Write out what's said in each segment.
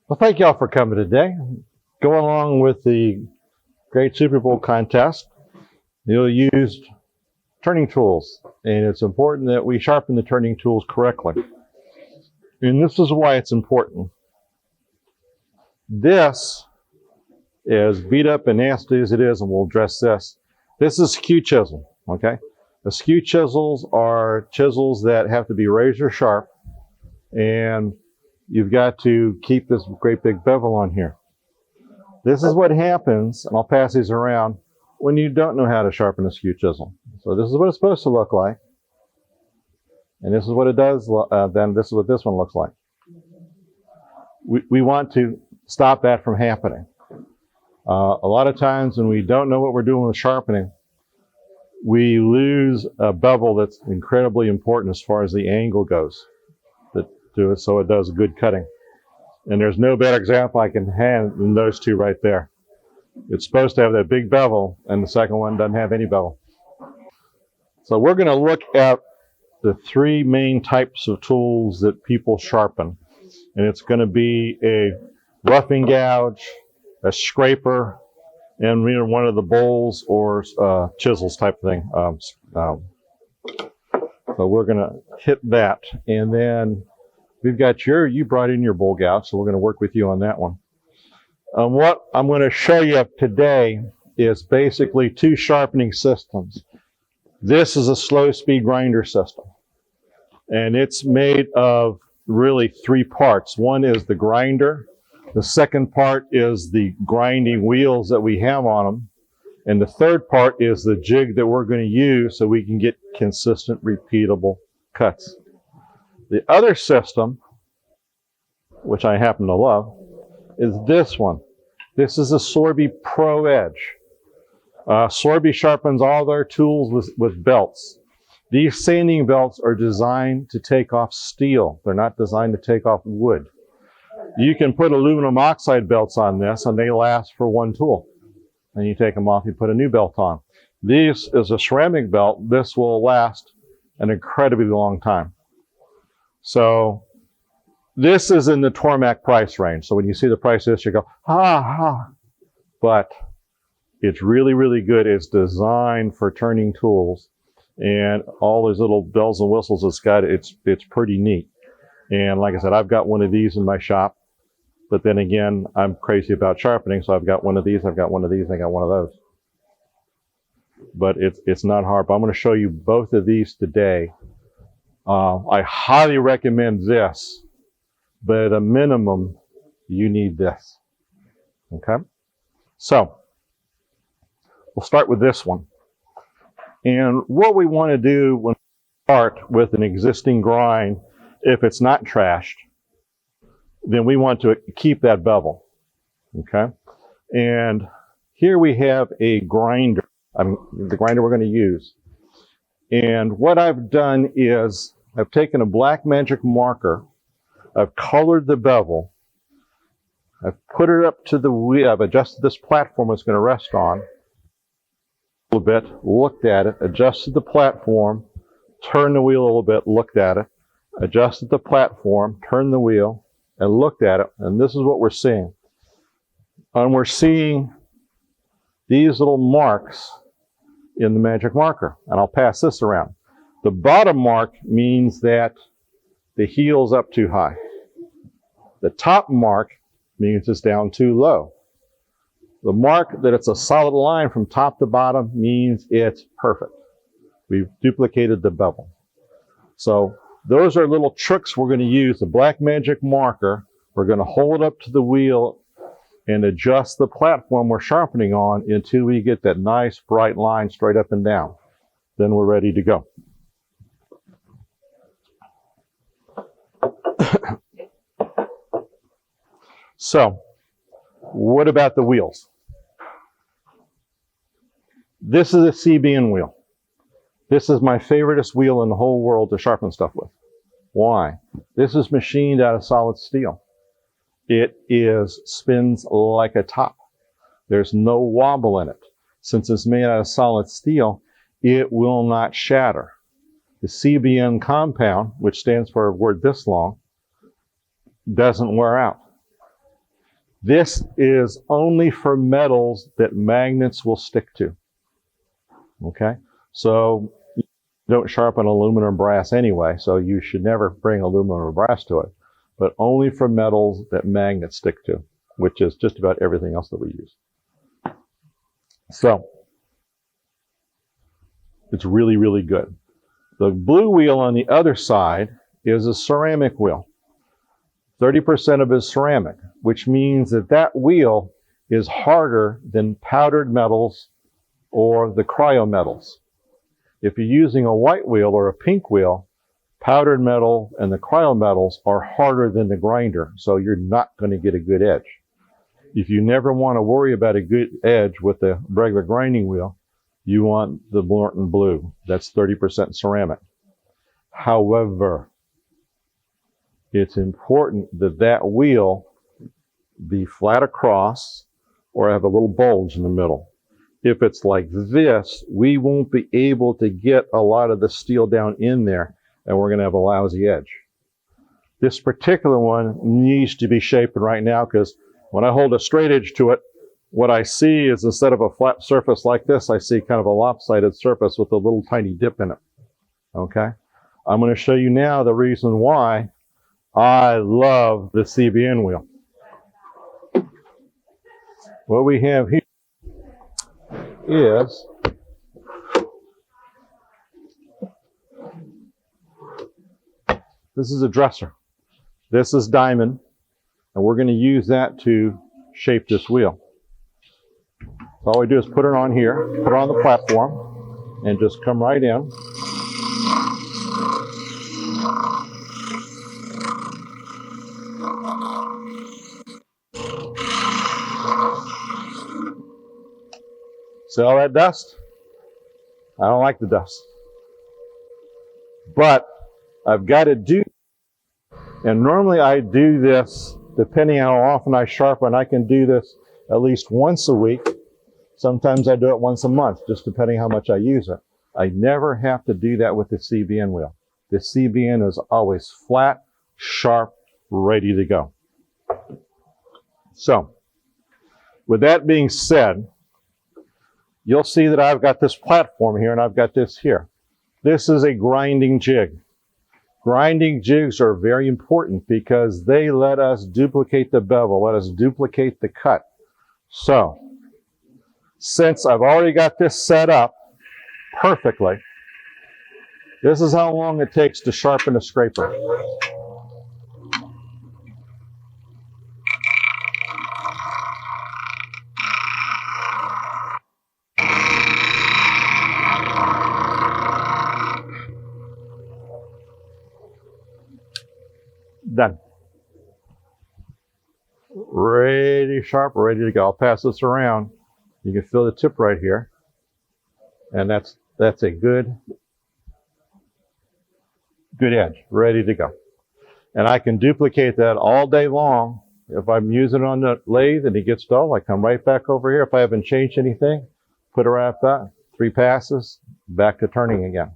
Well, thank y'all for coming today. Going along with the Great Super Bowl contest, you'll use turning tools, and it's important that we sharpen the turning tools correctly. And this is why it's important. This is beat up and nasty as it is, and we'll address this. This is skew chisel, okay? The skew chisels are chisels that have to be razor sharp, and you've got to keep this great big bevel on here. This is what happens, and I'll pass these around, when you don't know how to sharpen a skew chisel. So this is what it's supposed to look like. And this is what it does, then this is what this one looks like. We want to stop that from happening. A lot of times when we don't know what we're doing with sharpening, we lose a bevel that's incredibly important as far as the angle goes. To it so it does good cutting. And there's no better example I can hand than those two right there. It's supposed to have that big bevel, and the second one doesn't have any bevel. So we're going to look at the three main types of tools that people sharpen. And it's going to be a roughing gouge, a scraper, and one of the bowls or chisels type thing. So we're going to hit that. And then we've got you brought in your bowl gouge, so we're going to work with you on that one. What I'm going to show you today is basically two sharpening systems. This is a slow speed grinder system, and it's made of really three parts. One is the grinder. The second part is the grinding wheels that we have on them. And the third part is the jig that we're going to use so we can get consistent, repeatable cuts. The other system, which I happen to love, is this one. This is a Sorby Pro Edge. Sorby sharpens all their tools with belts. These sanding belts are designed to take off steel. They're not designed to take off wood. You can put aluminum oxide belts on this, and they last for one tool. And you take them off, you put a new belt on. This is a ceramic belt. This will last an incredibly long time. So this is in the Tormac price range. So when you see the price of this, you go, ha. But it's really, really good. It's designed for turning tools. And all those little bells and whistles it's got, it's pretty neat. And like I said, I've got one of these in my shop. But then again, I'm crazy about sharpening. So I've got one of these, I've got one of these, and I got one of those. But it's not hard. But I'm going to show you both of these today. I highly recommend this, but at a minimum, you need this. Okay? So, we'll start with this one. And what we want to do when we start with an existing grind, if it's not trashed, then we want to keep that bevel. Okay? And here we have a grinder, the grinder we're going to use. And what I've done is I've taken a black magic marker, I've colored the bevel, I've put it up to the wheel, I've adjusted this platform it's going to rest on a little bit, looked at it, adjusted the platform, turned the wheel a little bit, looked at it, adjusted the platform, turned the wheel, and looked at it, and this is what we're seeing. And we're seeing these little marks in the magic marker, and I'll pass this around. The bottom mark means that the heel's up too high. The top mark means it's down too low. The mark that it's a solid line from top to bottom means it's perfect. We've duplicated the bevel. So those are little tricks we're going to use. The black magic marker, we're going to hold up to the wheel and adjust the platform we're sharpening on until we get that nice bright line straight up and down. Then we're ready to go. So, what about the wheels? This is a CBN wheel. This is my favoriteest wheel in the whole world to sharpen stuff with. Why? This is machined out of solid steel. It spins like a top. There's no wobble in it. Since it's made out of solid steel, it will not shatter. The CBN compound, which stands for a word this long, doesn't wear out. This is only for metals that magnets will stick to. Okay? So you don't sharpen aluminum or brass anyway, so you should never bring aluminum or brass to it, but only for metals that magnets stick to, which is just about everything else that we use. So it's really, really good. The blue wheel on the other side is a ceramic wheel. 30% of it is ceramic, which means that that wheel is harder than powdered metals or the cryo metals. If you're using a white wheel or a pink wheel, powdered metal and the cryo metals are harder than the grinder, so you're not going to get a good edge. If you never want to worry about a good edge with a regular grinding wheel, you want the Morton Blue. That's 30% ceramic. However, it's important that that wheel be flat across or have a little bulge in the middle. If it's like this, we won't be able to get a lot of the steel down in there, and we're going to have a lousy edge. This particular one needs to be shaped right now, because when I hold a straight edge to it, what I see is, instead of a flat surface like this, I see kind of a lopsided surface with a little tiny dip in it. Okay? I'm going to show you now the reason why I love the CBN wheel. What we have here is this is a dresser. This is diamond, and we're going to use that to shape this wheel. So all we do is put it on here, put it on the platform, and just come right in. See all that dust? I don't like the dust. But I've got to do, and normally I do this, depending on how often I sharpen, I can do this at least once a week. Sometimes I do it once a month, just depending how much I use it. I never have to do that with the CBN wheel. The CBN is always flat, sharp, ready to go. So, with that being said, you'll see that I've got this platform here and I've got this here. This is a grinding jig. Grinding jigs are very important because they let us duplicate the bevel, let us duplicate the cut. So, since I've already got this set up perfectly, this is how long it takes to sharpen a scraper. Done. Ready, sharp, ready to go. I'll pass this around. You can feel the tip right here. And that's a good edge, ready to go. And I can duplicate that all day long. If I'm using it on the lathe and it gets dull, I come right back over here. If I haven't changed anything, put it right back, 3 passes, back to turning again.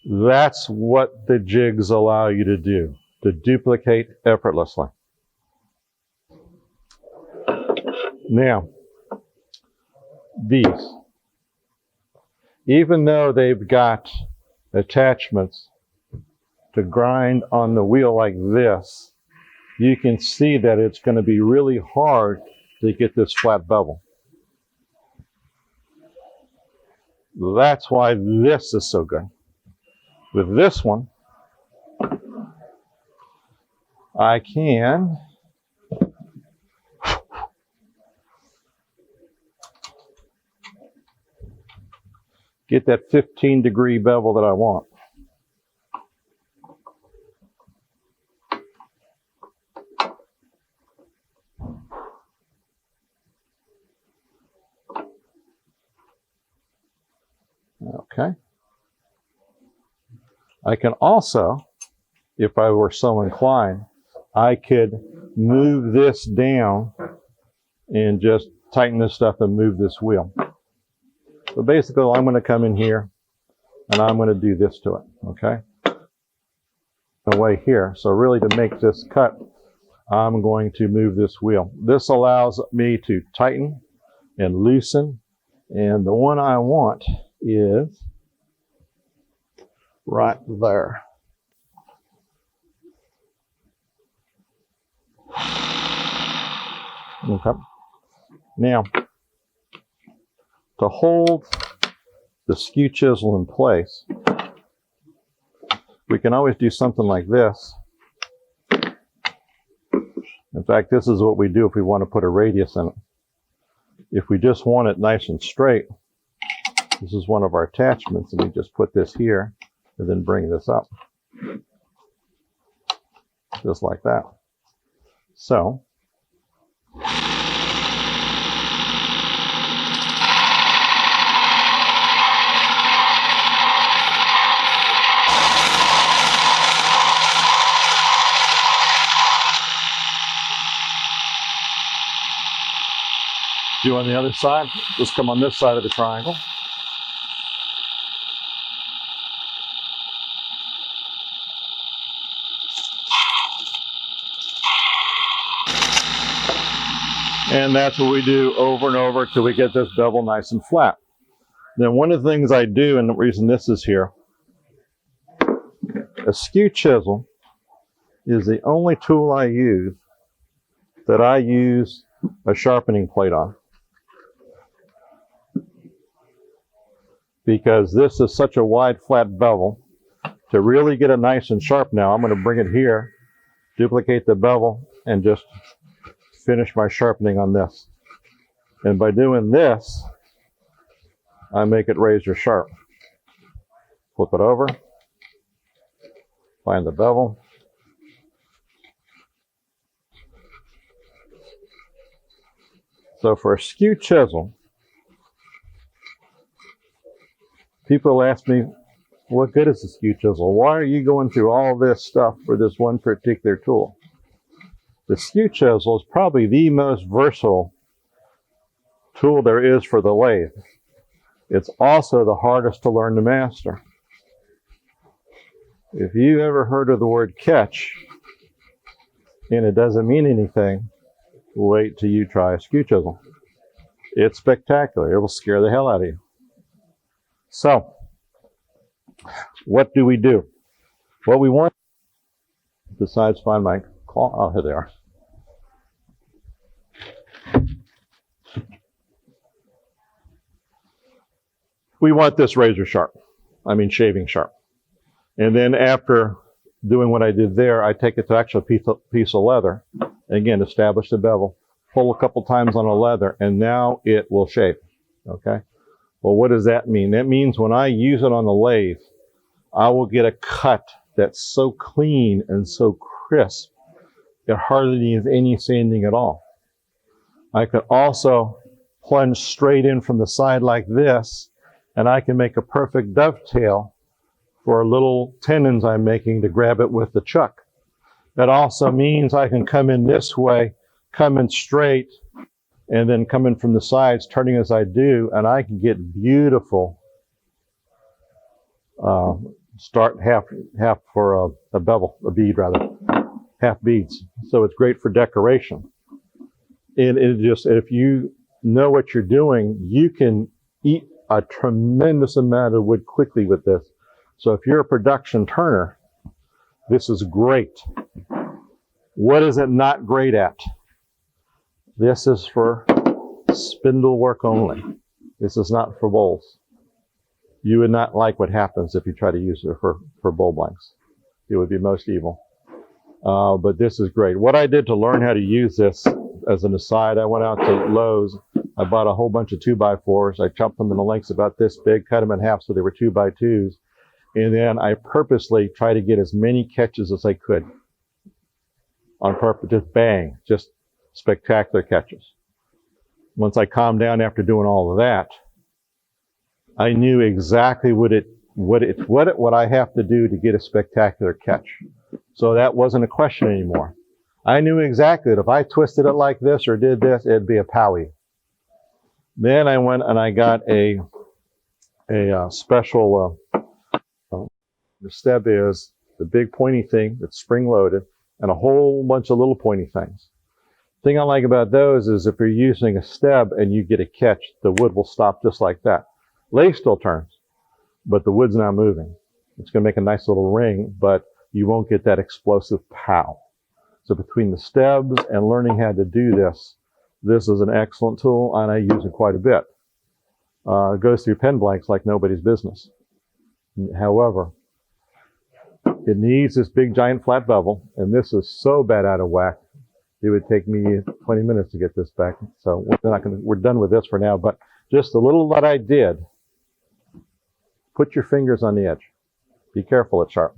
That's what the jigs allow you to do, to duplicate effortlessly. Now, these, even though they've got attachments to grind on the wheel like this, you can see that it's going to be really hard to get this flat bevel. That's why this is so good. With this one, I can get that 15-degree bevel that I want. Okay. I can also, if I were so inclined, I could move this down and just tighten this stuff and move this wheel. So basically, I'm going to come in here and I'm going to do this to it, okay? Away here. So really, to make this cut, I'm going to move this wheel. This allows me to tighten and loosen, and the one I want is right there. Okay. Now, to hold the skew chisel in place, we can always do something like this. In fact, this is what we do if we want to put a radius in it. If we just want it nice and straight, this is one of our attachments, and we just put this here and then bring this up. Just like that. So, do on the other side, just come on this side of the triangle. And that's what we do over and over till we get this bevel nice and flat. Then one of the things I do, and the reason this is here, a skew chisel is the only tool I use that I use a sharpening plate on. Because this is such a wide, flat bevel. To really get it nice and sharp now, I'm going to bring it here, duplicate the bevel, and just finish my sharpening on this. And by doing this, I make it razor sharp. Flip it over, find the bevel. So for a skew chisel, people ask me, what good is a skew chisel? Why are you going through all this stuff for this one particular tool? The skew chisel is probably the most versatile tool there is for the lathe. It's also the hardest to learn to master. If you ever heard of the word catch, and it doesn't mean anything, wait till you try a skew chisel. It's spectacular. It will scare the hell out of you. So, what do we do? What we want, besides find my claw, oh, here they are. We want this razor sharp. I mean shaving sharp. And then after doing what I did there, I take it to actually a piece of leather. Again, establish the bevel, pull a couple times on a leather, and now it will shave. Okay? Well, what does that mean? That means when I use it on the lathe, I will get a cut that's so clean and so crisp, it hardly needs any sanding at all. I could also plunge straight in from the side like this, and I can make a perfect dovetail for little tendons I'm making to grab it with the chuck. That also means I can come in this way, come in straight, and then come in from the sides, turning as I do, and I can get beautiful start half for a bevel, a bead rather, half beads. So it's great for decoration. And it just, if you know what you're doing, you can eat a tremendous amount of wood quickly with this. So if you're a production turner, this is great. What is it not great at? This is for spindle work only. This is not for bowls. You would not like what happens if you try to use it for bowl blanks. It would be most evil. But this is great. What I did to learn how to use this, as an aside, I went out to Lowe's. I bought a whole bunch of 2x4s. I chopped them into lengths about this big, cut them in half so they were 2x2s. And then I purposely tried to get as many catches as I could. On purpose, just bang, just spectacular catches. Once I calmed down after doing all of that, I knew exactly what I have to do to get a spectacular catch. So that wasn't a question anymore. I knew exactly that if I twisted it like this or did this, it'd be a powie. Then I went and I got a special, the step is the big pointy thing that's spring loaded. and a whole bunch of little pointy things. The thing I like about those is if you're using a stub and you get a catch, the wood will stop just like that. Lathe still turns, but the wood's not moving. It's going to make a nice little ring, but you won't get that explosive pow. So between the stubs and learning how to do this, this is an excellent tool, and I use it quite a bit. It goes through pen blanks like nobody's business. However, it needs this big giant flat bevel, and this is so bad out of whack, it would take me 20 minutes to get this back. So we're done with this for now, but just the little that I did, put your fingers on the edge. Be careful, it's sharp.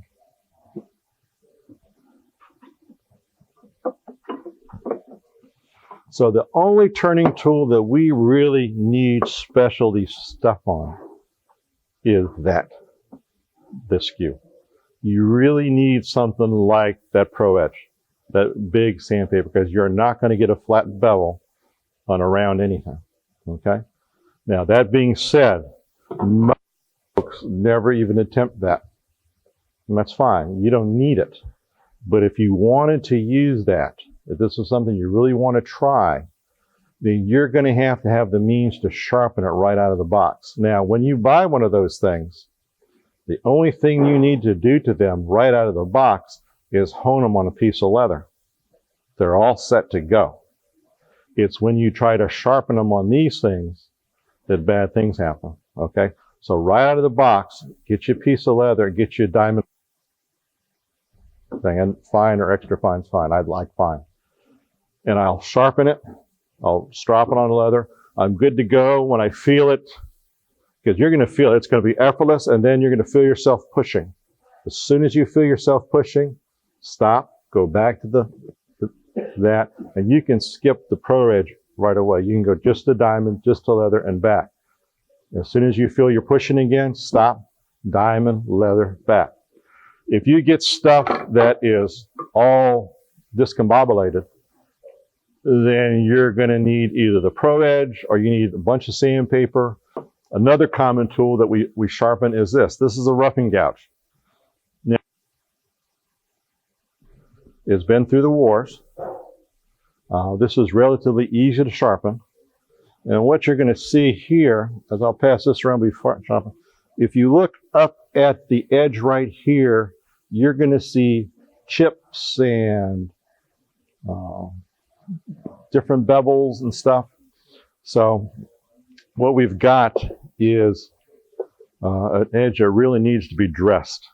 So the only turning tool that we really need specialty stuff on is this skew. You really need something like that Pro Edge, that big sandpaper, because you're not going to get a flat bevel on around anything, okay? Now, that being said, most folks never even attempt that, and that's fine. You don't need it. But if you wanted to use that, if this is something you really want to try, then you're going to have the means to sharpen it right out of the box. Now, when you buy one of those things, the only thing you need to do to them right out of the box is hone them on a piece of leather. They're all set to go. It's when you try to sharpen them on these things that bad things happen, okay? So right out of the box, get you a piece of leather, get you a diamond thing, and fine or extra fine's fine. I'd like fine. And I'll sharpen it. I'll strap it on the leather. I'm good to go when I feel it, because you're going to feel it. It's going to be effortless, and then you're going to feel yourself pushing. As soon as you feel yourself pushing, stop, go back to that, and you can skip the Pro Edge right away. You can go just to diamond, just to leather, and back. As soon as you feel you're pushing again, stop, diamond, leather, back. If you get stuff that is all discombobulated, then you're going to need either the Pro Edge or you need a bunch of sandpaper. Another common tool that we sharpen is this. This is a roughing gouge. Now, it's been through the wars. This is relatively easy to sharpen. And what you're going to see here, as I'll pass this around before I sharpen, if you look up at the edge right here, you're going to see chips and different bevels and stuff. So what we've got is an edge that really needs to be dressed.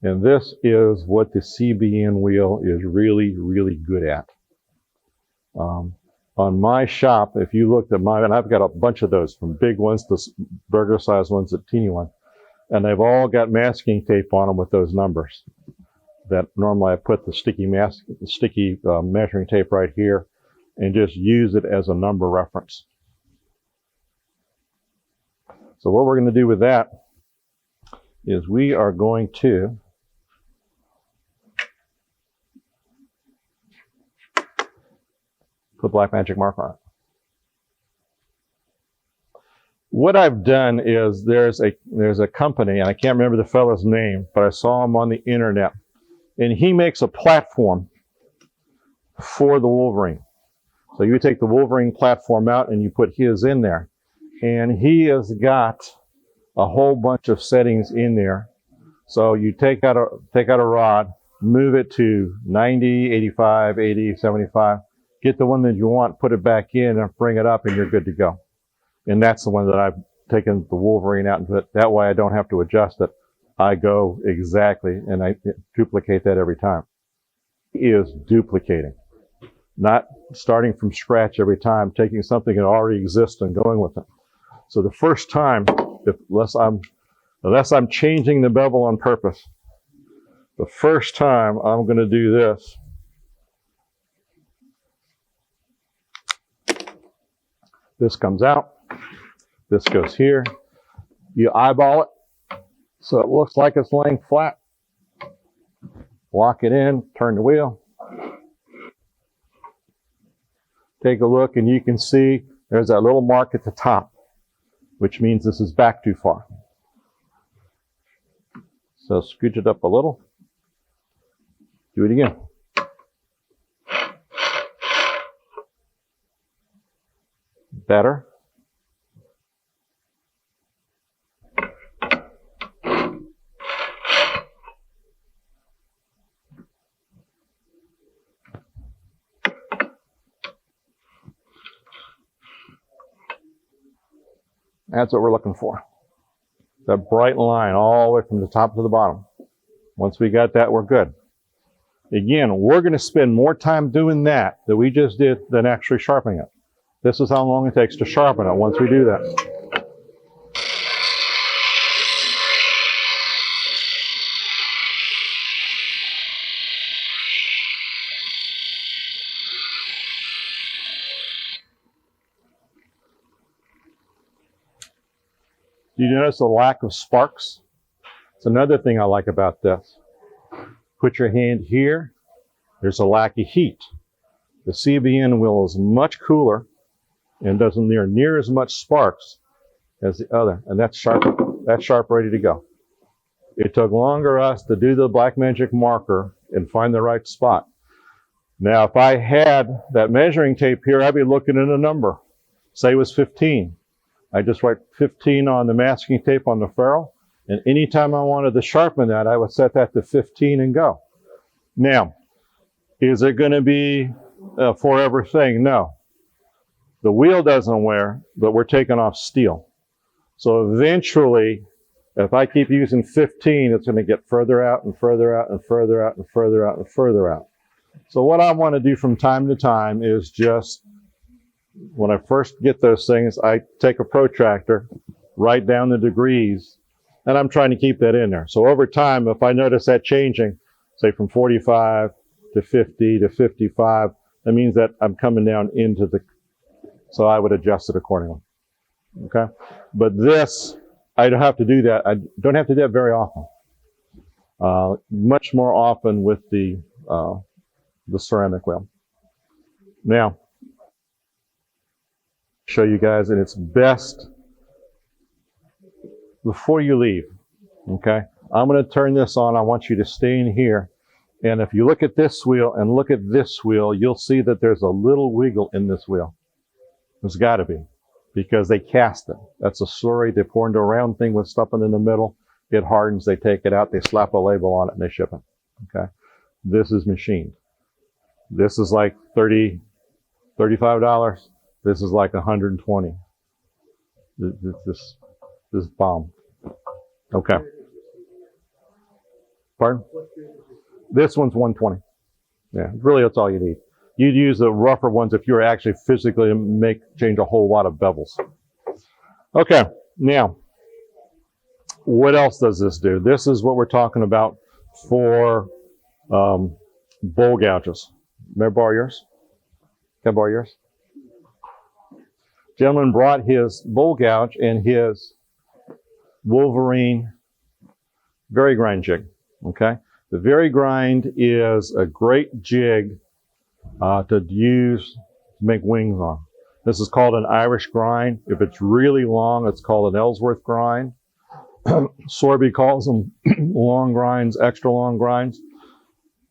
And this is what the CBN wheel is really, really good at. On my shop, if you looked at mine, and I've got a bunch of those, from big ones to burger size ones to teeny ones, and they've all got masking tape on them with those numbers. That normally I put the sticky measuring tape right here and just use it as a number reference. So what we're going to do with that is we are going to put black magic marker on it. What I've done is there's a company, and I can't remember the fellow's name, but I saw him on the internet, and he makes a platform for the Wolverine. So you take the Wolverine platform out and you put his in there, and he has got a whole bunch of settings in there. So you take out a rod, move it to 90, 85, 80, 75, get the one that you want, put it back in and bring it up, and you're good to go. And that's the one that I've taken the Wolverine out and put. That way I don't have to adjust it. I go exactly, and I duplicate that every time. It is duplicating, not starting from scratch every time, taking something that already exists and going with it. So the first time, unless I'm changing the bevel on purpose, the first time I'm going to do this. This comes out. This goes here. You eyeball it so it looks like it's laying flat. Lock it in, turn the wheel. Take a look, and you can see there's that little mark at the top, which means this is back too far. So scooch it up a little. Do it again. Better. That's what we're looking for. That bright line all the way from the top to the bottom. Once we got that, we're good. Again, we're going to spend more time doing that we just did than actually sharpening it. This is how long it takes to sharpen it once we do that. Do you notice the lack of sparks? It's another thing I like about this. Put your hand here, there's a lack of heat. The CBN wheel is much cooler and doesn't near as much sparks as the other. And that's sharp, ready to go. It took longer us to do the black magic marker and find the right spot. Now, if I had that measuring tape here, I'd be looking at a number. Say it was 15. I just write 15 on the masking tape on the ferrule, and anytime I wanted to sharpen that, I would set that to 15 and go. Now, is it going to be a forever thing? No. The wheel doesn't wear, but we're taking off steel. So eventually, if I keep using 15, it's going to get further out and further out and further out and further out and further out. So what I want to do from time to time is just, when I first get those things, I take a protractor, write down the degrees, and I'm trying to keep that in there. So over time, if I notice that changing, say from 45 to 50 to 55, that means that I'm coming down into the, so I would adjust it accordingly. Okay? But this, I don't have to do that. I don't have to do that very often. Much more often with the ceramic wheel. Now, show you guys, and it's best before you leave. Okay? I'm going to turn this on. I want you to stay in here. And if you look at this wheel and look at this wheel, you'll see that there's a little wiggle in this wheel. There's got to be, because they cast it. That's a slurry. They pour into a round thing with something in the middle. It hardens. They take it out. They slap a label on it, and they ship it. Okay? This is machined. This is like $35. This is like $120. This is bomb. Okay. Pardon? This one's $120. Yeah, really, that's all you need. You'd use the rougher ones if you were actually physically change a whole lot of bevels. Okay, now, what else does this do? This is what we're talking about for bowl gouges. May I borrow yours? Can I borrow yours? Gentleman brought his bowl gouge and his Wolverine vari-grind jig. Okay, the vari-grind is a great jig to use to make wings on. This is called an Irish grind. If it's really long, it's called an Ellsworth grind. Sorby calls them long grinds, extra long grinds.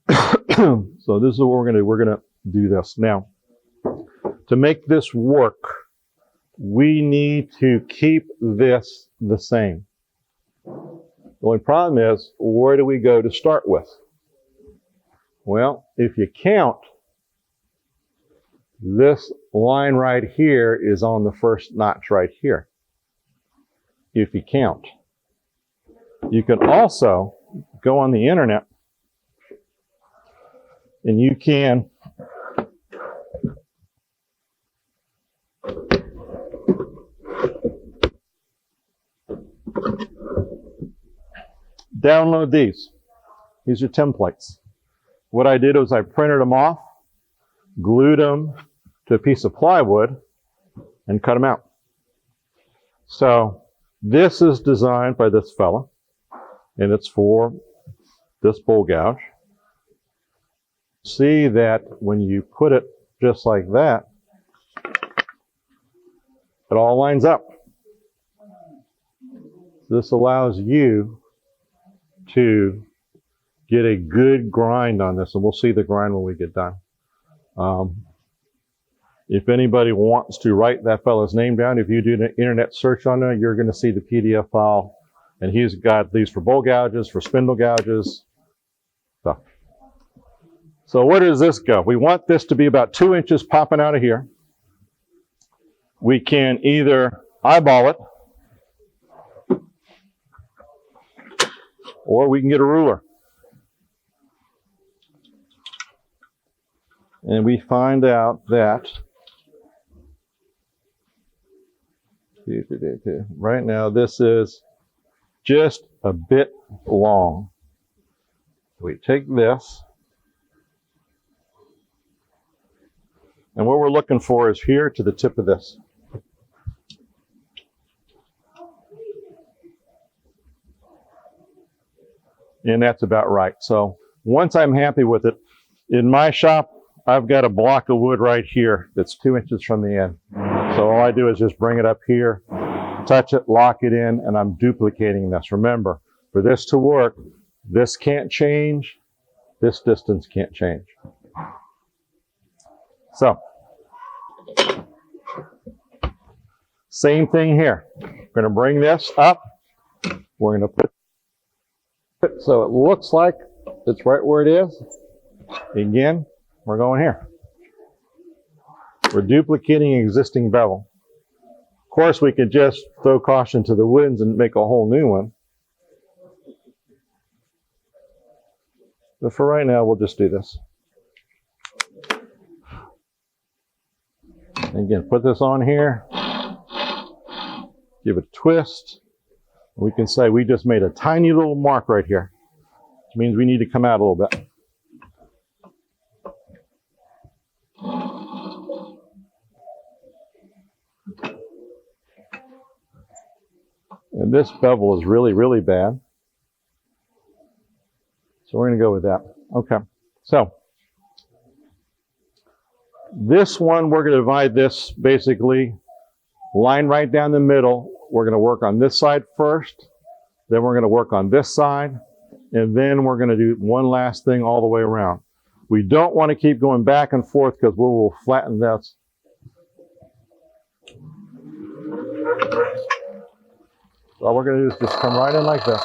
So this is what we're going to do. We're going to do this. Now, to make this work, we need to keep this the same. The only problem is, where do we go to start with? Well, if you count, this line right here is on the first notch right here. If you count. You can also go on the internet and you can download these. These are templates. What I did was I printed them off, glued them to a piece of plywood, and cut them out. So this is designed by this fella, and it's for this bowl gouge. See that when you put it just like that, it all lines up. This allows you to get a good grind on this, and we'll see the grind when we get done. If anybody wants to write that fellow's name down, if you do an internet search on it, you're going to see the PDF file. And he's got these for bowl gouges, for spindle gouges. So where does this go? We want this to be about 2 inches popping out of here. We can either eyeball it, or we can get a ruler. And we find out that right now this is just a bit long. We take this, and what we're looking for is here to the tip of this. And that's about right. So once I'm happy with it, in my shop, I've got a block of wood right here that's 2 inches from the end. So all I do is just bring it up here, touch it, lock it in, and I'm duplicating this. Remember, for this to work, this can't change, this distance can't change. So, same thing here. We're going to bring this up. We're going to put it so it looks like it's right where it is. Again, we're going here. We're duplicating existing bevel. Of course, we could just throw caution to the winds and make a whole new one. But for right now, we'll just do this. Again, put this on here. Give it a twist. We can say we just made a tiny little mark right here, which means we need to come out a little bit. And this bevel is really, really bad. So we're going to go with that. Okay. So this one, we're going to divide this basically line right down the middle. We're going to work on this side first. Then we're going to work on this side. And then we're going to do one last thing all the way around. We don't want to keep going back and forth because we will flatten this. So all we're going to do is just come right in like this.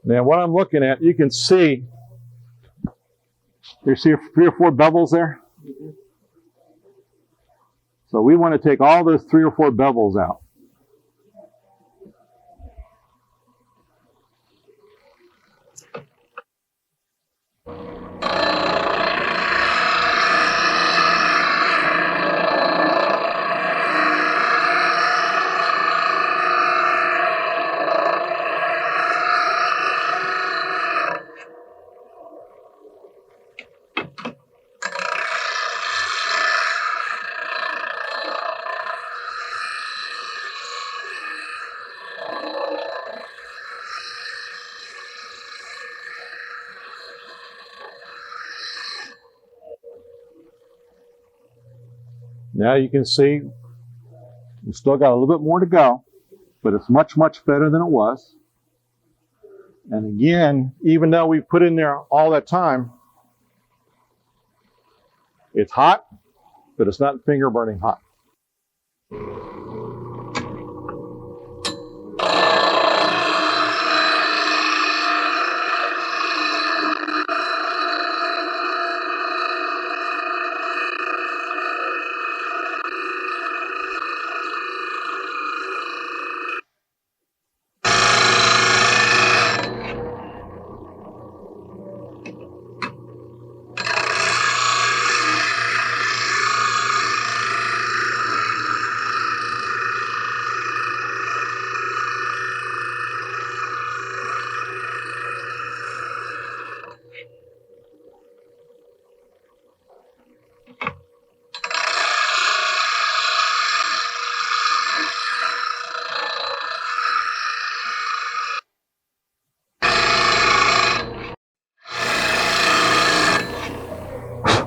Now what I'm looking at, you can see, you see 3 or 4 bevels there? So we want to take all those 3 or 4 bevels out. Now you can see we still got a little bit more to go, but it's much, much better than it was. And again, even though we put in there all that time, it's hot, but it's not finger burning hot.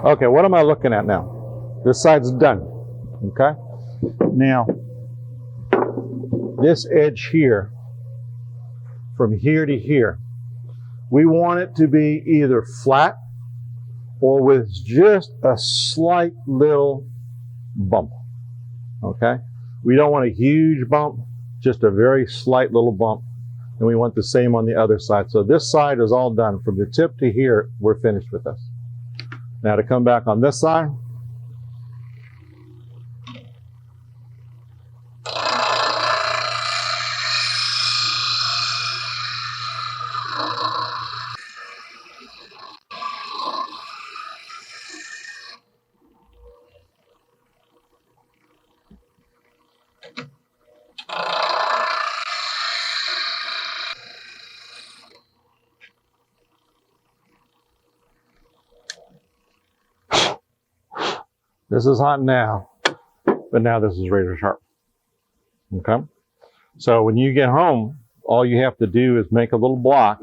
Okay, what am I looking at now? This side's done, okay? Now, this edge here, from here to here, we want it to be either flat or with just a slight little bump, okay? We don't want a huge bump, just a very slight little bump. And we want the same on the other side. So this side is all done. From the tip to here, we're finished with this. Now to come back on this side, this is hot now, but now this is razor sharp, okay? So when you get home, all you have to do is make a little block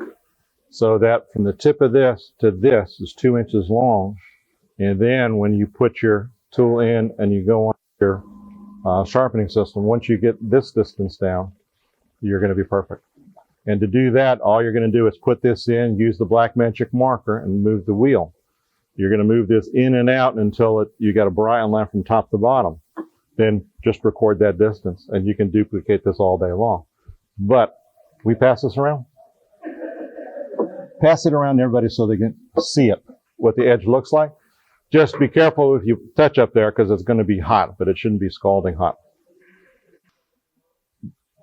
so that from the tip of this to this is 2 inches long. And then when you put your tool in and you go on your sharpening system, once you get this distance down, you're going to be perfect. And to do that, all you're going to do is put this in, use the black magic marker, and move the wheel. You're going to move this in and out until you got a Bryan line from top to bottom. Then just record that distance, and you can duplicate this all day long. But we pass this around. Pass it around to everybody so they can see it, what the edge looks like. Just be careful if you touch up there because it's going to be hot, but it shouldn't be scalding hot.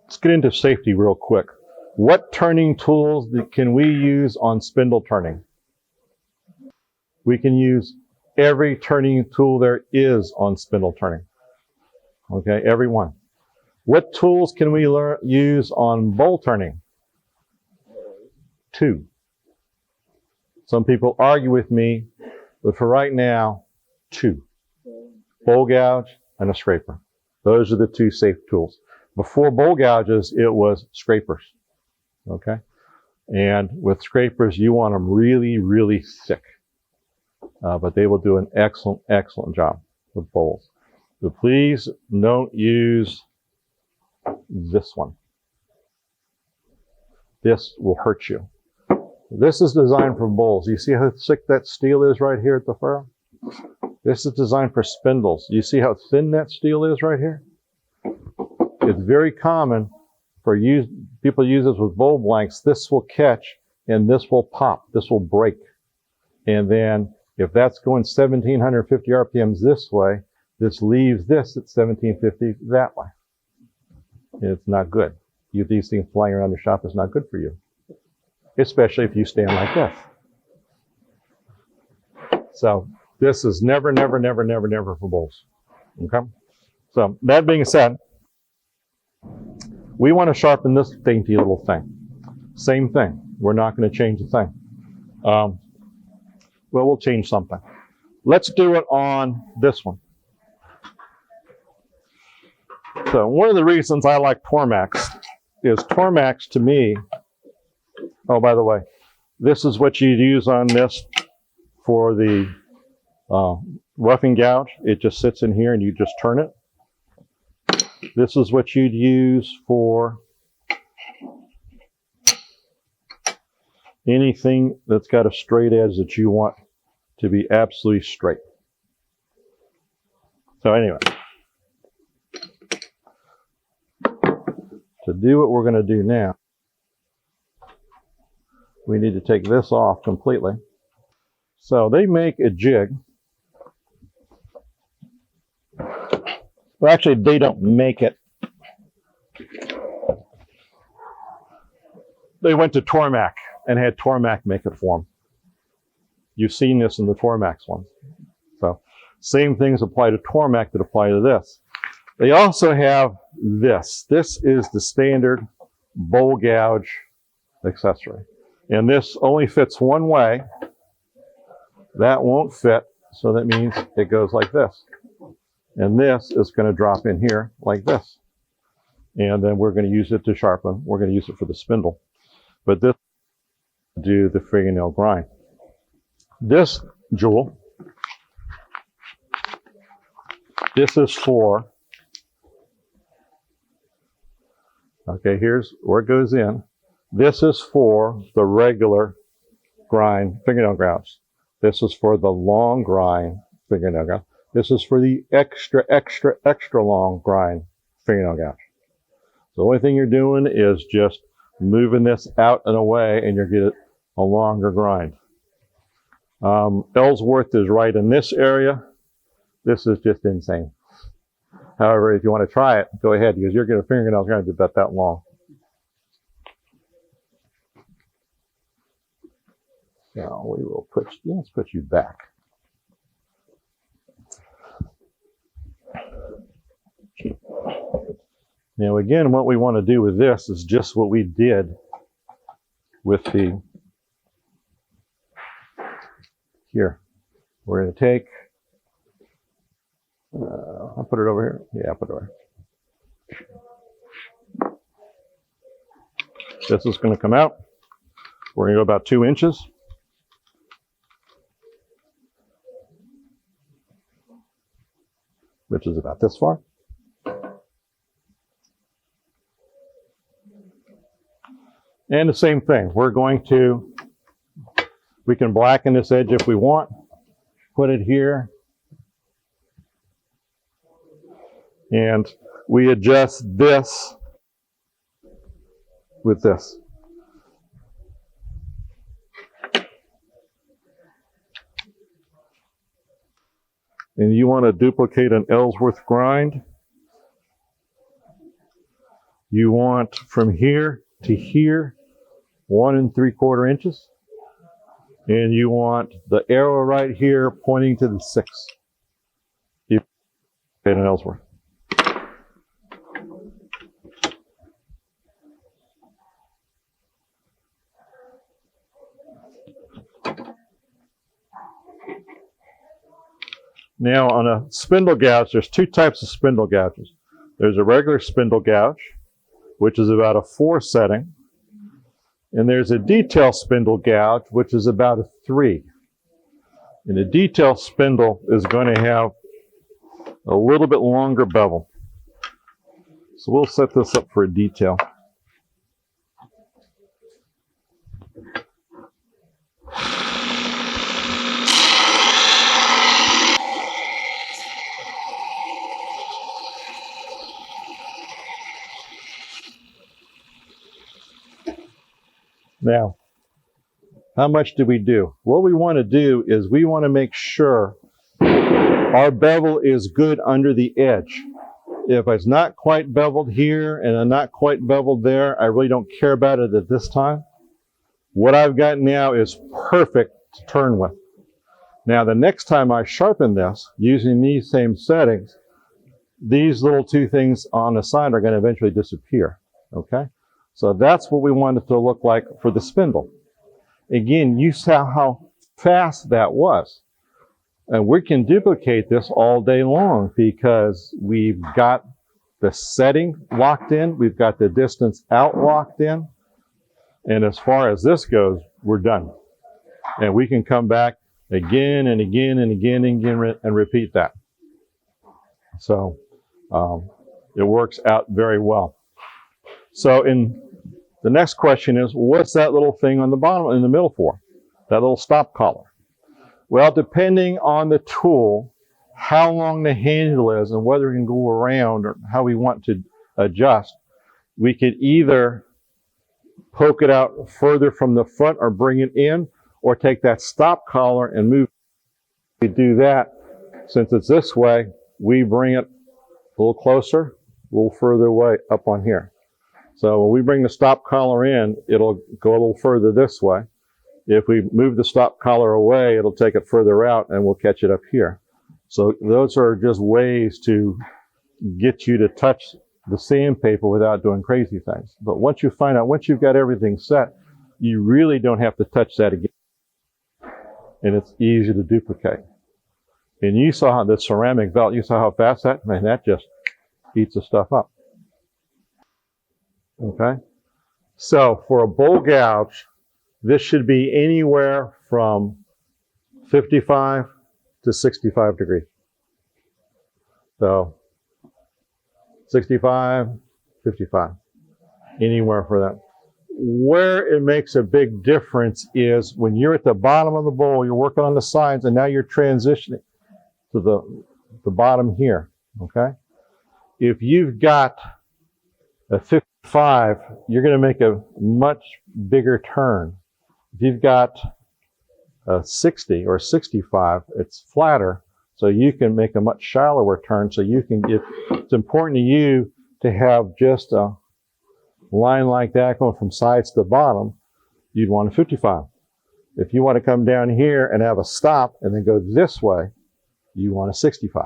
Let's get into safety real quick. What turning tools can we use on spindle turning? We can use every turning tool there is on spindle turning. Okay, every one. What tools can we use on bowl turning? 2. Some people argue with me, but for right now, 2. Bowl gouge and a scraper. Those are the 2 safe tools. Before bowl gouges, it was scrapers. Okay? And with scrapers, you want them really, really thick. But they will do an excellent, excellent job with bowls. So please don't use this one. This will hurt you. This is designed for bowls. You see how thick that steel is right here at the furrow? This is designed for spindles. You see how thin that steel is right here? It's very common for people use this with bowl blanks. This will catch and this will pop. This will break. And then if that's going 1750 RPMs this way, this leaves this at 1750 that way. It's not good. These things flying around the shop is not good for you, especially if you stand like this. So this is never, never, never, never, never for bowls. Okay? So that being said, we want to sharpen this dainty little thing. Same thing. We're not going to change a thing. Well, we'll change something. Let's do it on this one. So one of the reasons I like Tormax is Tormax to me, oh, by the way, this is what you'd use on this for the roughing gouge. It just sits in here and you just turn it. This is what you'd use for anything that's got a straight edge that you want to be absolutely straight. So anyway, to do what we're going to do now, we need to take this off completely. So they make a jig. Well, actually, they don't make it. They went to Tormac and had Tormac make it for them. You've seen this in the Tormax ones. So same things apply to Tormac that apply to this. They also have this. This is the standard bowl gouge accessory. And this only fits one way. That won't fit, so that means it goes like this. And this is going to drop in here like this. And then we're going to use it to sharpen. We're going to use it for the spindle. But this will do the fingernail grind. This jewel This is for, okay, here's where it goes in. This is for the regular grind fingernail gouge. This is for the long grind fingernail gouge. This is for the extra, extra, extra long grind fingernail gouge. The only thing you're doing is just moving this out and away, and you'll get a longer grind. Ellsworth is right in this area. This is just insane. However, if you want to try it, go ahead, because your fingernails are going to be about that long. So we will put, let's put you back. Now again, what we want to do with this is just what we did with the, here. We're going to take, I'll put it over here. Yeah, I'll put it over here. This is going to come out. We're going to go about 2 inches. Which is about this far. And the same thing, we're going to, we can blacken this edge if we want, put it here, and we adjust this with this. And you want to duplicate an Ellsworth grind. You want from here to here 1 3/4 inches. And you want the arrow right here pointing to the 6. You get an Ellsworth. Now on a spindle gouge, there's 2 types of spindle gouges. There's a regular spindle gouge, which is about a 4 setting. And there's a detail spindle gouge, which is about a 3. And a detail spindle is going to have a little bit longer bevel. So we'll set this up for a detail. Now, how much do we do? What we want to do is we want to make sure our bevel is good under the edge. If it's not quite beveled here and not quite beveled there, I really don't care about it at this time. What I've got now is perfect to turn with. Now, the next time I sharpen this using these same settings, these little 2 things on the side are going to eventually disappear, okay? So that's what we want it to look like for the spindle. Again, you saw how fast that was. And we can duplicate this all day long because we've got the setting locked in, we've got the distance out locked in, and as far as this goes, we're done. And we can come back again and again and again and again and repeat that. So it works out very well. So the next question is, what's that little thing on the bottom, in the middle for? That little stop collar. Well, depending on the tool, how long the handle is and whether it can go around or how we want to adjust, we could either poke it out further from the front or bring it in, or take that stop collar and move. We do that, since it's this way, we bring it a little closer, a little further away up on here. So when we bring the stop collar in, it'll go a little further this way. If we move the stop collar away, it'll take it further out and we'll catch it up here. So those are just ways to get you to touch the sandpaper without doing crazy things. But once you find out, once you've got everything set, you really don't have to touch that again. And it's easy to duplicate. And you saw how the ceramic belt, you saw how fast that, man, that just eats the stuff up. Okay, so for a bowl gouge, this should be anywhere from 55 to 65 degrees. So 65, 55, anywhere for that. Where it makes a big difference is when you're at the bottom of the bowl, you're working on the sides, and now you're transitioning to the bottom here, okay? If you've got a 55, you're going to make a much bigger turn. If you've got a 60 or 65, it's flatter, so you can make a much shallower turn. So you can get, it's important to you to have just a line like that going from sides to the bottom. You'd want a 55. If you want to come down here and have a stop and then go this way, you want a 65.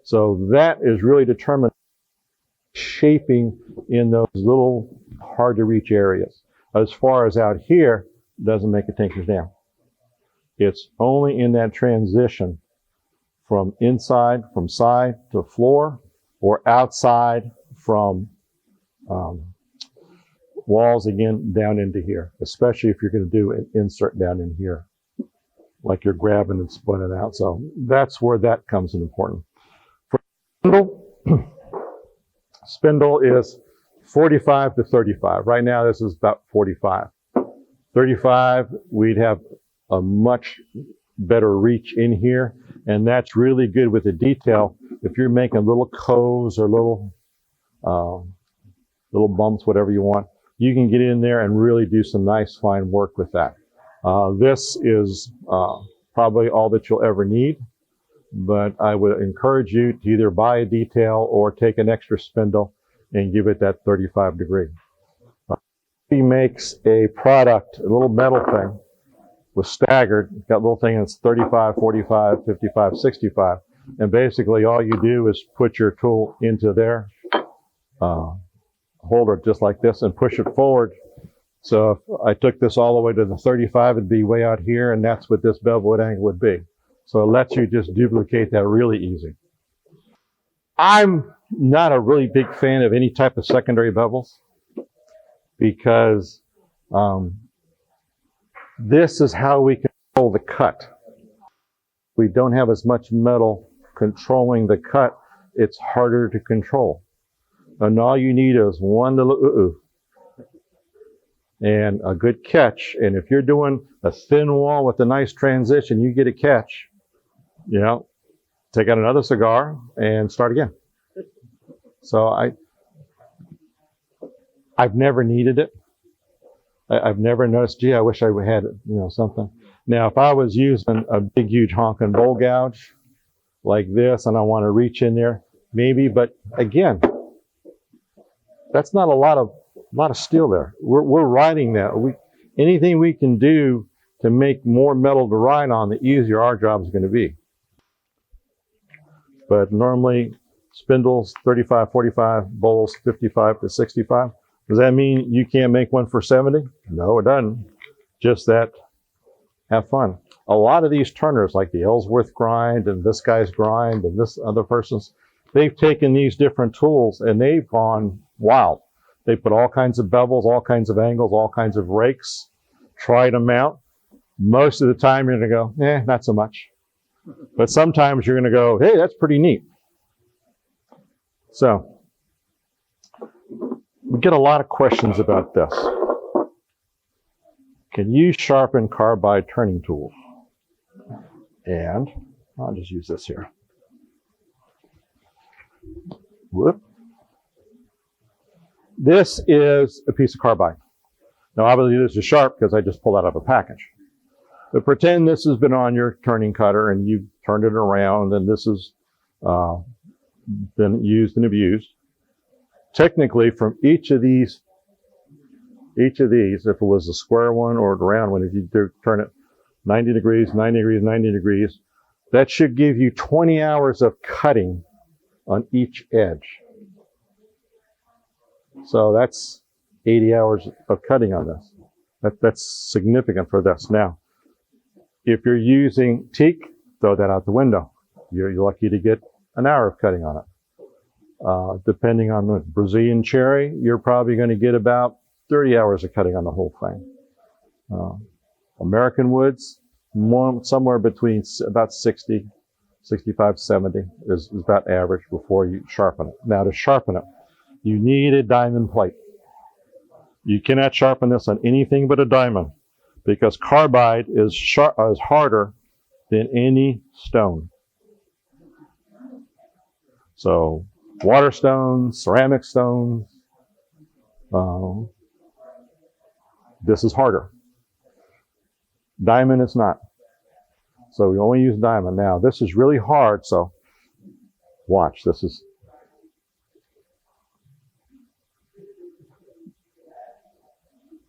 So that is really determined shaping in those little hard to reach areas. As far as out here, doesn't make a tinker's down. It's only in that transition from inside, from side to floor, or outside from walls again down into here, especially if you're going to do an insert down in here, like you're grabbing and splitting out. So that's where that comes in important. For spindle, spindle is 45 to 35. Right now, this is about 45. 35, we'd have a much better reach in here, and that's really good with the detail. If you're making little coves or little bumps, whatever you want, you can get in there and really do some nice fine work with that. This is probably all that you'll ever need, but I would encourage you to either buy a detail or take an extra spindle and give it that 35 degree. He makes a product, a little metal thing with staggered. It's got a little thing that's 35, 45, 55, 65. And basically all you do is put your tool into there, holder just like this, and push it forward. So if I took this all the way to the 35, it'd be way out here, and that's what this bevel angle would be. So it lets you just duplicate that really easy. I'm not a really big fan of any type of secondary bevels because this is how we control the cut. We don't have as much metal controlling the cut. It's harder to control. And all you need is one little and a good catch. And if you're doing a thin wall with a nice transition, you get a catch, you know, take out another cigar and start again. So I've never needed it. I've never noticed, gee, I wish I had, something. Now, if I was using a big, huge honking bowl gouge like this and I want to reach in there, maybe, but again, that's not a lot of steel there. We're riding that. Anything we can do to make more metal to ride on, the easier our job is going to be. But normally, spindles 35, 45, bowls 55 to 65. Does that mean you can't make one for 70? No, it doesn't. Just that, have fun. A lot of these turners, like the Ellsworth grind and this guy's grind and this other person's, they've taken these different tools and they've gone wild. They put all kinds of bevels, all kinds of angles, all kinds of rakes, tried them out. Most of the time you're going to go, not so much. But sometimes you're going to go, hey, that's pretty neat. So, we get a lot of questions about this. Can you sharpen carbide turning tools? And I'll just use this here. Whoop. This is a piece of carbide. Now, obviously, this is sharp because I just pulled out of a package. But pretend this has been on your turning cutter and you've turned it around and this has been used and abused. Technically, from each of these, if it was a square one or a round one, if you turn it 90 degrees, 90 degrees, 90 degrees, that should give you 20 hours of cutting on each edge. So that's 80 hours of cutting on this. That's significant for this. Now, if you're using teak, throw that out the window. You're lucky to get an hour of cutting on it. Depending on the Brazilian cherry, you're probably going to get about 30 hours of cutting on the whole thing. American woods, somewhere between about 60 65, 70 is about average before you sharpen it. Now to sharpen it, you need a diamond plate. You cannot sharpen this on anything but a diamond because carbide is harder than any stone. So water stones, ceramic stones, this is harder. Diamond is not. So we only use diamond. Now this is really hard, so watch. This is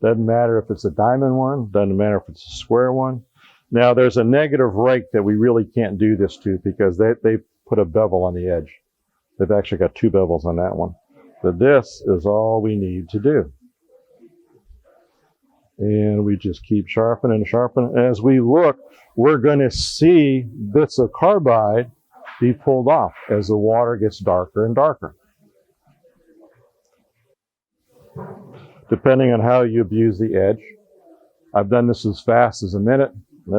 doesn't matter if it's a diamond one, doesn't matter if it's a square one. Now there's a negative rake that we really can't do this to because they put a bevel on the edge. They've actually got 2 bevels on that one. But this is all we need to do. And we just keep sharpening and sharpening. As we look, we're going to see bits of carbide be pulled off as the water gets darker and darker. Depending on how you abuse the edge. I've done this as fast as a minute.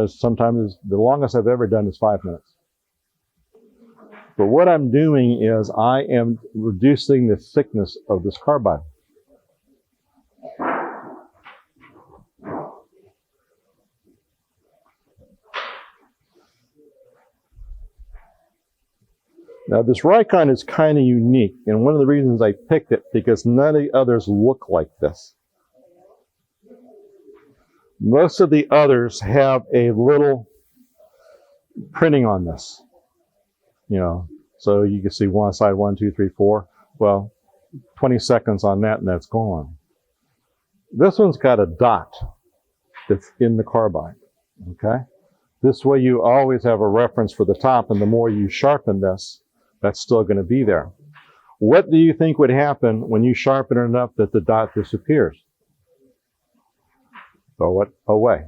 Sometimes the longest I've ever done is 5 minutes. But what I'm doing is I am reducing the thickness of this carbide. Now this Rikon is kind of unique, and one of the reasons I picked it because none of the others look like this. Most of the others have a little printing on this. You know, so you can see one side, 1, 2, 3, 4. Well, 20 seconds on that and that's gone. This one's got a dot that's in the carbide, okay? This way you always have a reference for the top, and the more you sharpen this, that's still going to be there. What do you think would happen when you sharpen it enough that the dot disappears? Throw it away.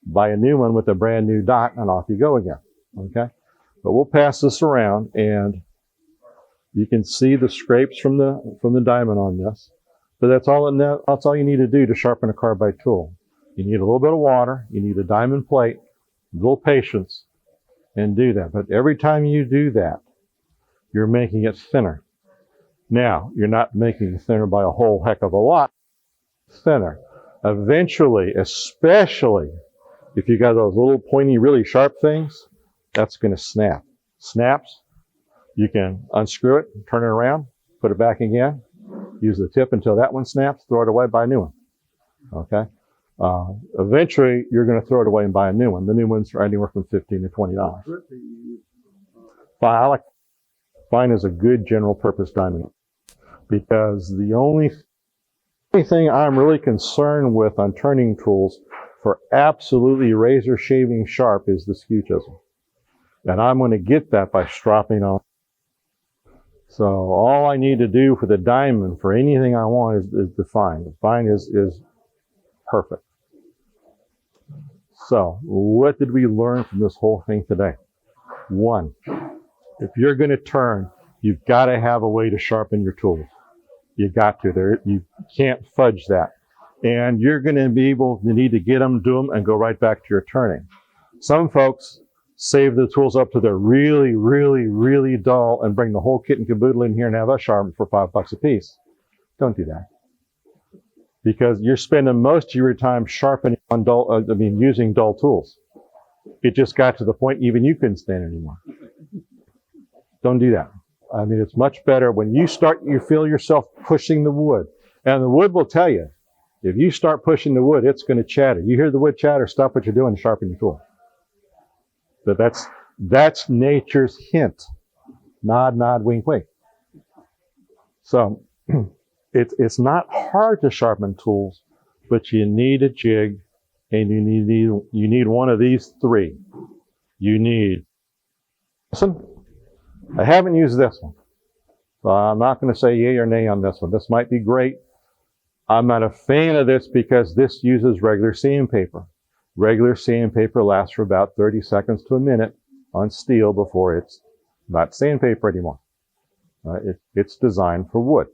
Buy a new one with a brand new dot and off you go again, okay? But we'll pass this around and you can see the scrapes from the diamond on this. But that's all you need to do to sharpen a carbide tool. You need a little bit of water, you need a diamond plate, a little patience, and do that. But every time you do that, you're making it thinner. Now, you're not making it thinner by a whole heck of a lot, thinner. Eventually, especially if you got those little pointy, really sharp things, that's going to snap. Snaps, you can unscrew it, turn it around, put it back again, use the tip until that one snaps, throw it away, buy a new one. Okay? Eventually, you're going to throw it away and buy a new one. The new ones are anywhere from $15 to $20. Fine is a good general purpose diamond because the only thing I'm really concerned with on turning tools for absolutely razor shaving sharp is the skew chisel. And I'm going to get that by stropping on. So all I need to do for the diamond, for anything I want, is the fine. The fine is perfect. So what did we learn from this whole thing today? 1, if you're going to turn, you've got to have a way to sharpen your tools. You got to. You can't fudge that. And you're going to be able to need to get them, do them, and go right back to your turning. Some folks save the tools up to they're really, really, really dull and bring the whole kit and caboodle in here and have us sharpen for $5 a piece. Don't do that. Because you're spending most of your time sharpening on using dull tools. It just got to the point even you couldn't stand anymore. Don't do that. I mean, it's much better when you feel yourself pushing the wood. And the wood will tell you, if you start pushing the wood, it's going to chatter. You hear the wood chatter, stop what you're doing and sharpen your tool. But that's nature's hint. Nod, nod, wink, wink. So it's not hard to sharpen tools, but you need a jig, and you need one of these 3. You need this one. I haven't used this one, so I'm not going to say yay or nay on this one. This might be great. I'm not a fan of this because this uses regular sandpaper. Regular sandpaper lasts for about 30 seconds to a minute on steel before it's not sandpaper anymore. It's designed for wood.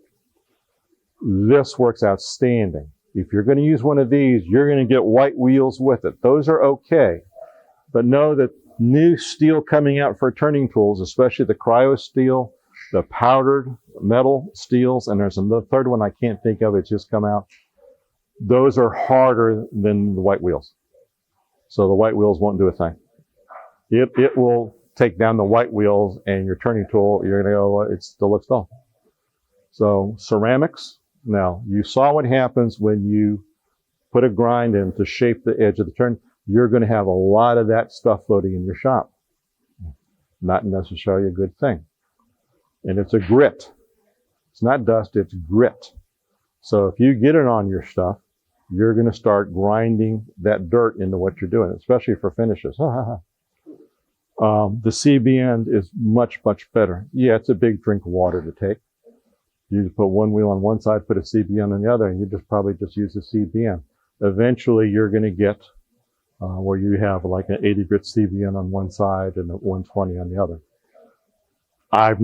This works outstanding. If you're going to use one of these, you're going to get white wheels with it. Those are okay. But know that new steel coming out for turning tools, especially the cryo steel, the powdered metal steels, and there's another third one I can't think of. It's just come out. Those are harder than the white wheels. So the white wheels won't do a thing. It will take down the white wheels, and your turning tool, you're going to go, it still looks dull. So ceramics, now you saw what happens when you put a grind in to shape the edge of the turn. You're going to have a lot of that stuff floating in your shop. Not necessarily a good thing. And it's a grit. It's not dust, it's grit. So if you get it on your stuff, you're going to start grinding that dirt into what you're doing, especially for finishes. The CBN is much, much better. Yeah, it's a big drink of water to take. You put one wheel on one side, put a CBN on the other, and you probably just use the CBN. Eventually, you're going to get where you have like an 80 grit CBN on one side and a 120 on the other. I've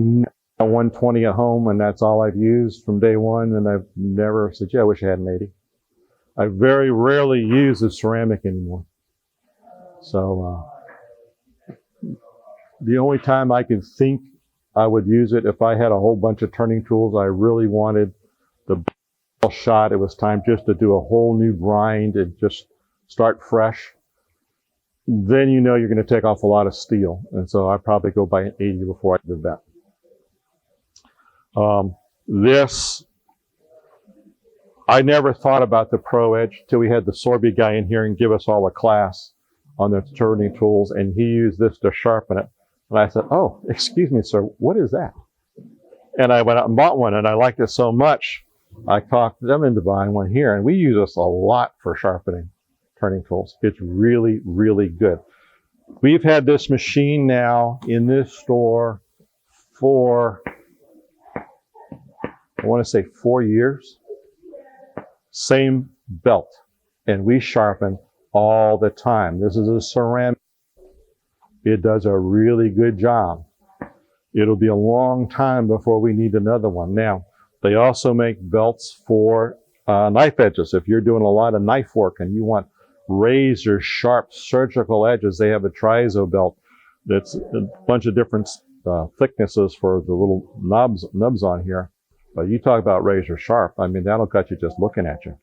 a 120 at home, and that's all I've used from day one, and I've never said, yeah, I wish I had an 80. I very rarely use the ceramic anymore. So the only time I can think I would use it if I had a whole bunch of turning tools, I really wanted the shot. It was time just to do a whole new grind and just start fresh. Then you know you're going to take off a lot of steel. And so I probably go by an 80 before I did that. This, I never thought about the Pro Edge till we had the Sorby guy in here and give us all a class on the turning tools, and he used this to sharpen it. And I said, oh, excuse me, sir, what is that? And I went out and bought one, and I liked it so much, I talked them into buying one here, and we use this a lot for sharpening turning tools. It's really, really good. We've had this machine now in this store for, I want to say 4 years. Same belt, and we sharpen all the time. This is a ceramic. It does a really good job. It'll be a long time before we need another one. Now, they also make belts for knife edges. If you're doing a lot of knife work and you want razor sharp surgical edges, they have a trizo belt that's a bunch of different thicknesses for the little nubs on here. But you talk about razor sharp, I mean, that'll cut you just looking at you.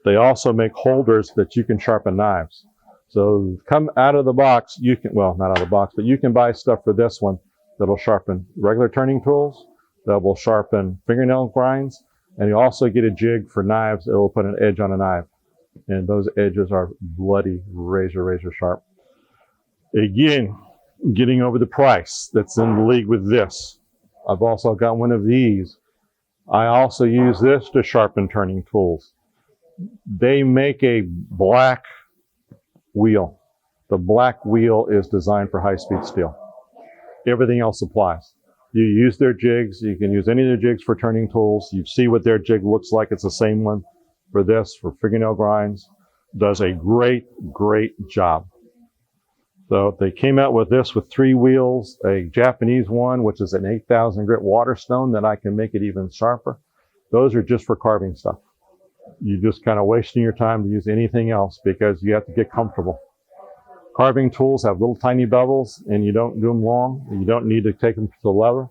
They also make holders that you can sharpen knives. So come out of the box, you can, well, not out of the box, but you can buy stuff for this one that'll sharpen regular turning tools, that will sharpen fingernail grinds, and you also get a jig for knives that will put an edge on a knife. And those edges are bloody razor sharp. Again, getting over the price that's in the league with this. I've also got one of these. I also use this to sharpen turning tools. They make a black wheel. The black wheel is designed for high-speed steel. Everything else applies. You use their jigs. You can use any of their jigs for turning tools. You see what their jig looks like. It's the same one for this, for fingernail grinds. Does a great, great job. So they came out with this with 3 wheels, a Japanese one, which is an 8,000 grit Waterstone that I can make it even sharper. Those are just for carving stuff. You're just kind of wasting your time to use anything else because you have to get comfortable. Carving tools have little tiny bevels, and you don't do them long. You don't need to take them to the lever.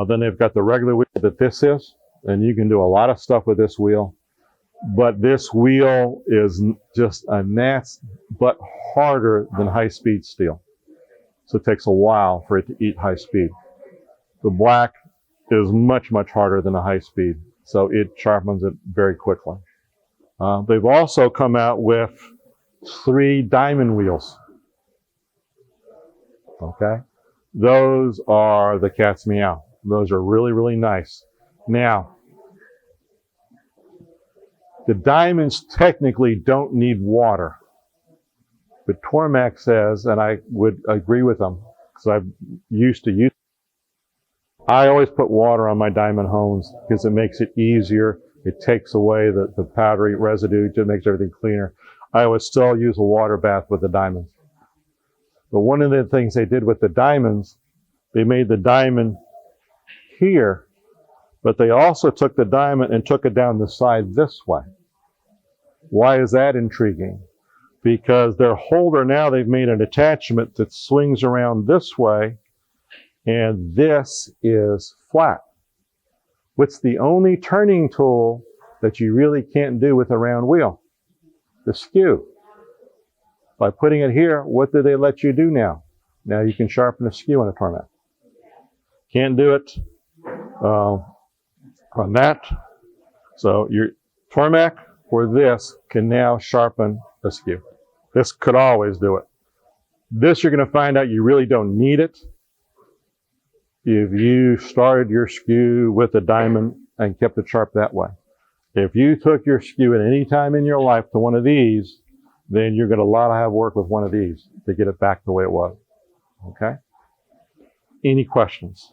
Then they've got the regular wheel that this is, and you can do a lot of stuff with this wheel. But this wheel is just a gnat's butt harder than high-speed steel. So it takes a while for it to eat high speed. The black is much, much harder than a high-speed, so it sharpens it very quickly. They've also come out with 3 diamond wheels. Okay? Those are the cat's meow. Those are really, really nice. Now, the diamonds technically don't need water. But Tormac says, and I would agree with them, because I'm used to use. I always put water on my diamond hones because it makes it easier. It takes away the powdery residue. It just makes everything cleaner. I would still use a water bath with the diamonds. But one of the things they did with the diamonds, they made the diamond here, but they also took the diamond and took it down the side this way. Why is that intriguing? because their holder now, they've made an attachment that swings around this way, and this is flat. What's the only turning tool that you really can't do with a round wheel? The skew. By putting it here, what do they let you do now? Now you can sharpen a skew on a Tormek. Can't do it on that. So your Tormek or this can now sharpen a skew. This could always do it. This you're going to find out you really don't need it if you started your skew with a diamond and kept it sharp that way. If you took your skew at any time in your life to one of these, then you're going to have work with one of these to get it back the way it was. Okay? Any questions?